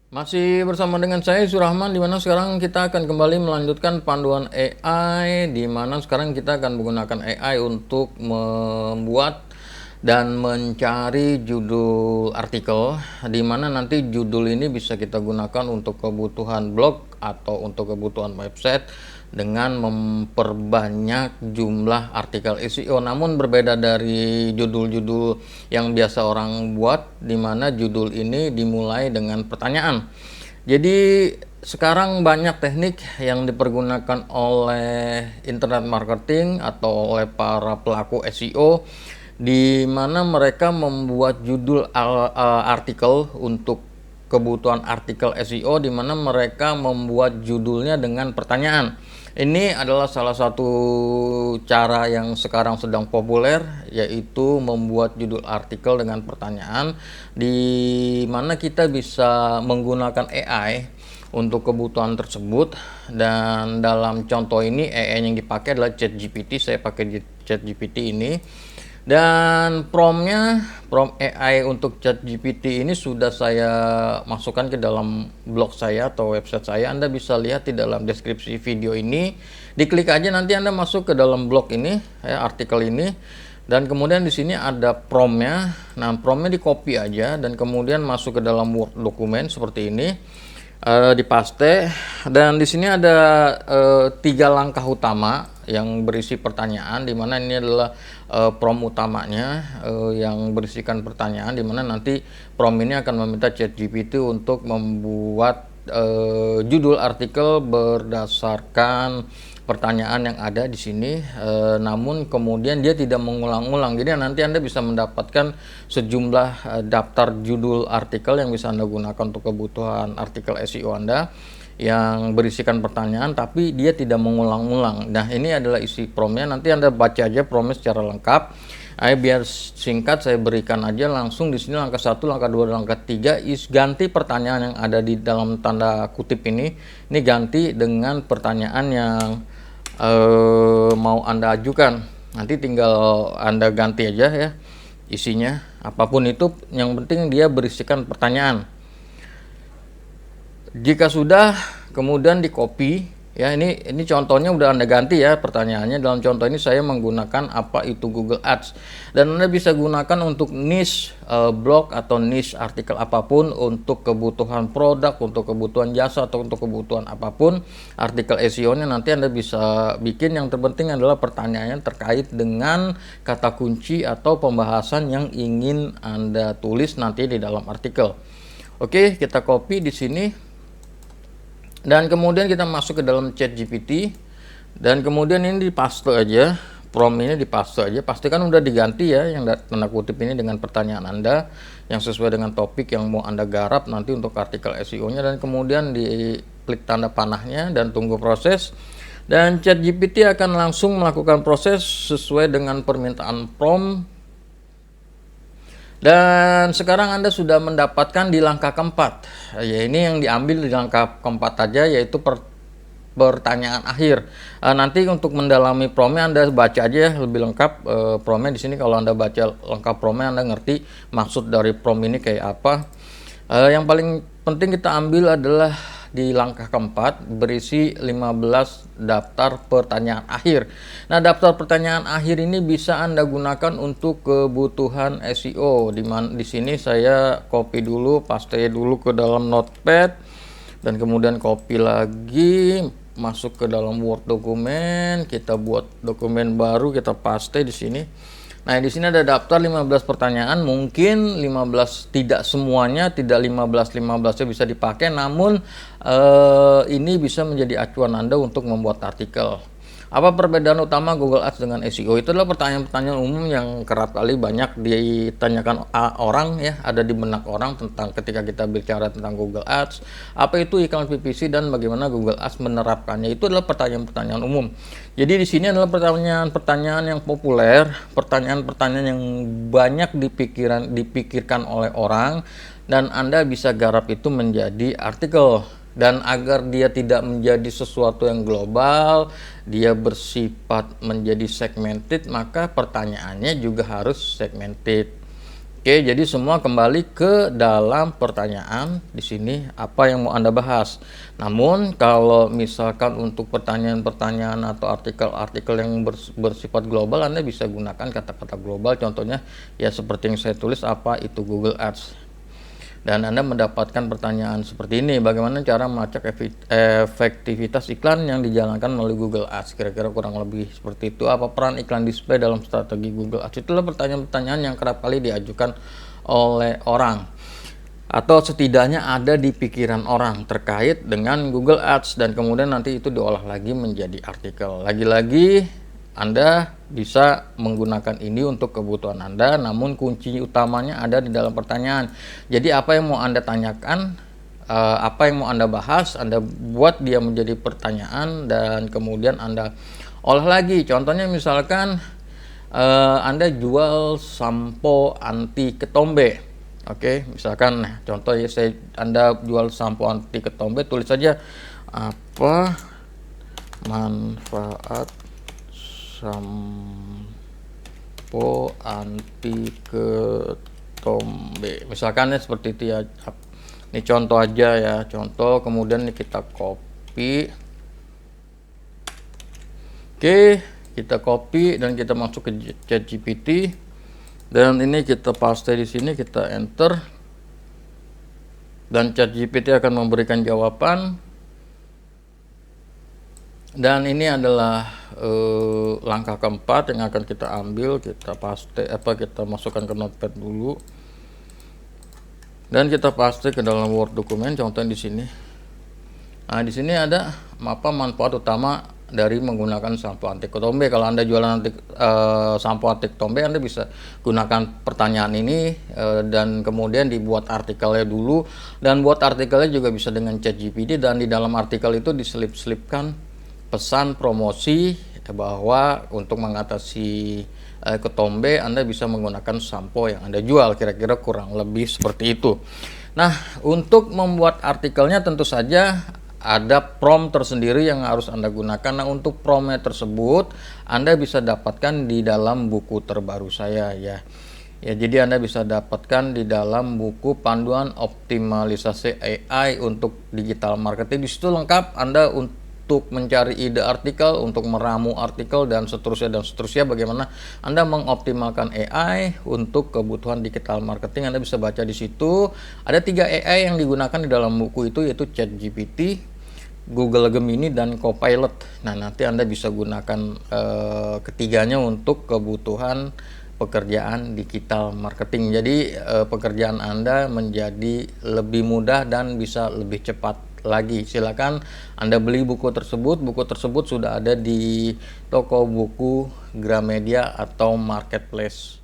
Masih bersama dengan saya Surahman, di mana sekarang kita akan kembali melanjutkan panduan AI, di mana sekarang kita akan menggunakan AI untuk membuat dan mencari judul artikel, di mana nanti judul ini bisa kita gunakan untuk kebutuhan blog atau untuk kebutuhan website dengan memperbanyak jumlah artikel SEO. Namun berbeda dari judul-judul yang biasa orang buat, di mana judul ini dimulai dengan pertanyaan. Jadi sekarang banyak teknik yang dipergunakan oleh internet marketing atau oleh para pelaku SEO, di mana mereka membuat judul artikel untuk kebutuhan artikel SEO, di mana mereka membuat judulnya dengan pertanyaan. Ini adalah salah satu cara yang sekarang sedang populer, yaitu membuat judul artikel dengan pertanyaan, di mana kita bisa menggunakan AI untuk kebutuhan tersebut. Dan dalam contoh ini AI yang dipakai adalah ChatGPT. Saya pakai ChatGPT ini, dan prompt AI untuk ChatGPT ini sudah saya masukkan ke dalam blog saya atau website saya. Anda bisa lihat di dalam deskripsi video ini. Diklik aja, nanti Anda masuk ke dalam blog ini, artikel ini. Dan kemudian di sini ada promptnya. Nah, promptnya di copy aja dan kemudian masuk ke dalam Word dokumen seperti ini. Dipaste, dan di sini ada 3 langkah utama yang berisi pertanyaan, di mana ini adalah prompt utamanya yang berisikan pertanyaan, di mana nanti prompt ini akan meminta ChatGPT untuk membuat judul artikel berdasarkan pertanyaan yang ada di sini, namun kemudian dia tidak mengulang-ulang. Jadi nanti Anda bisa mendapatkan sejumlah daftar judul artikel yang bisa Anda gunakan untuk kebutuhan artikel SEO Anda yang berisikan pertanyaan, tapi dia tidak mengulang-ulang. Nah, ini adalah isi promptnya. Nanti Anda baca aja promptnya secara lengkap. Biar singkat, saya berikan aja langsung di sini langkah 1, langkah 2, dan langkah 3. Ganti pertanyaan yang ada di dalam tanda kutip ini ganti dengan pertanyaan yang mau Anda ajukan. Nanti tinggal Anda ganti aja ya isinya, apapun itu, yang penting dia berisikan pertanyaan. Jika sudah, kemudian di copy ya. Ini contohnya udah Anda ganti ya pertanyaannya. Dalam contoh ini saya menggunakan apa itu Google Ads, dan Anda bisa gunakan untuk niche blog atau niche artikel apapun, untuk kebutuhan produk, untuk kebutuhan jasa, atau untuk kebutuhan apapun artikel SEO-nya nanti Anda bisa bikin. Yang terpenting adalah pertanyaannya terkait dengan kata kunci atau pembahasan yang ingin Anda tulis nanti di dalam artikel. Oke, kita copy di sini. Dan kemudian kita masuk ke dalam ChatGPT, dan kemudian ini dipaste aja, prompt ini dipaste aja. Pastikan udah diganti ya yang tanda kutip ini dengan pertanyaan Anda yang sesuai dengan topik yang mau Anda garap nanti untuk artikel SEO-nya, dan kemudian diklik tanda panahnya dan tunggu proses. Dan ChatGPT akan langsung melakukan proses sesuai dengan permintaan prompt. Dan sekarang Anda sudah mendapatkan di langkah keempat, ya ini yang diambil di langkah keempat aja, yaitu pertanyaan akhir. Nanti untuk mendalami promnya Anda baca aja lebih lengkap promnya di sini. Kalau Anda baca lengkap promnya, Anda ngerti maksud dari prom ini kayak apa. Yang paling penting kita ambil adalah di langkah keempat, berisi 15 daftar pertanyaan akhir. Nah, daftar pertanyaan akhir ini bisa Anda gunakan untuk kebutuhan SEO. Di sini saya copy dulu, paste dulu ke dalam notepad, dan kemudian copy lagi, masuk ke dalam Word dokumen, kita buat dokumen baru, kita paste di sini. Nah, di sini ada daftar 15 pertanyaan. Mungkin 15, tidak semuanya, tidak 15-15-nya bisa dipakai, namun ini bisa menjadi acuan Anda untuk membuat artikel. Apa perbedaan utama Google Ads dengan SEO? Itu adalah pertanyaan-pertanyaan umum yang kerap kali banyak ditanyakan orang ya, ada di benak orang tentang ketika kita bicara tentang Google Ads. Apa itu iklan PPC dan bagaimana Google Ads menerapkannya? Itu adalah pertanyaan-pertanyaan umum. Jadi di sini adalah pertanyaan-pertanyaan yang populer, pertanyaan-pertanyaan yang banyak dipikirkan oleh orang, dan Anda bisa garap itu menjadi artikel. Dan agar dia tidak menjadi sesuatu yang global, dia bersifat menjadi segmented, maka pertanyaannya juga harus segmented. Oke, jadi semua kembali ke dalam pertanyaan di sini apa yang mau Anda bahas. Namun kalau misalkan untuk pertanyaan-pertanyaan atau artikel-artikel yang bersifat global, Anda bisa gunakan kata-kata global. Contohnya ya seperti yang saya tulis, apa itu Google Ads. Dan Anda mendapatkan pertanyaan seperti ini, bagaimana cara melacak efektivitas iklan yang dijalankan melalui Google Ads. Kira-kira kurang lebih seperti itu. Apa peran iklan display dalam strategi Google Ads? Itulah pertanyaan-pertanyaan yang kerap kali diajukan oleh orang, atau setidaknya ada di pikiran orang terkait dengan Google Ads, dan kemudian nanti itu diolah lagi menjadi artikel. Lagi-lagi Anda bisa menggunakan ini untuk kebutuhan Anda, namun kunci utamanya ada di dalam pertanyaan. Jadi apa yang mau Anda tanyakan, apa yang mau Anda bahas, Anda buat dia menjadi pertanyaan dan kemudian Anda olah lagi. Contohnya misalkan Anda jual sampo anti ketombe. Oke, misalkan contoh ya, Anda jual sampo anti ketombe, tulis saja apa manfaat sampo anti ketombe. Misalkan ya seperti itu ya. Ini contoh aja ya, contoh, kemudian kita copy. Oke, kita copy dan kita masuk ke ChatGPT. Dan ini kita paste di sini, kita enter. Dan ChatGPT akan memberikan jawaban. Dan ini adalah langkah keempat yang akan kita ambil. Kita paste, kita masukkan ke Notepad dulu. Dan kita paste ke dalam Word dokumen, contohnya di sini. Nah, di sini ada apa manfaat utama dari menggunakan sampo anti ketombe. Kalau Anda jualan sampo anti ketombe, Anda bisa gunakan pertanyaan ini dan kemudian dibuat artikelnya dulu. Dan buat artikelnya juga bisa dengan ChatGPT, dan di dalam artikel itu diselip-selipkan pesan promosi bahwa untuk mengatasi ketombe Anda bisa menggunakan sampo yang Anda jual. Kira-kira kurang lebih seperti itu. Nah, untuk membuat artikelnya tentu saja ada prompt tersendiri yang harus Anda gunakan. Nah, untuk promptnya tersebut Anda bisa dapatkan di dalam buku terbaru saya ya. Ya, jadi Anda bisa dapatkan di dalam buku Panduan Optimalisasi AI untuk Digital Marketing. Di situ lengkap Anda untuk mencari ide artikel, untuk meramu artikel, dan seterusnya, bagaimana Anda mengoptimalkan AI untuk kebutuhan digital marketing. Anda bisa baca di situ. Ada 3 AI yang digunakan di dalam buku itu, yaitu ChatGPT, Google Gemini, dan Copilot. Nah, nanti Anda bisa gunakan ketiganya untuk kebutuhan pekerjaan digital marketing. Jadi pekerjaan Anda menjadi lebih mudah dan bisa lebih cepat lagi. Silakan Anda beli buku tersebut. Buku tersebut sudah ada di toko buku Gramedia atau marketplace.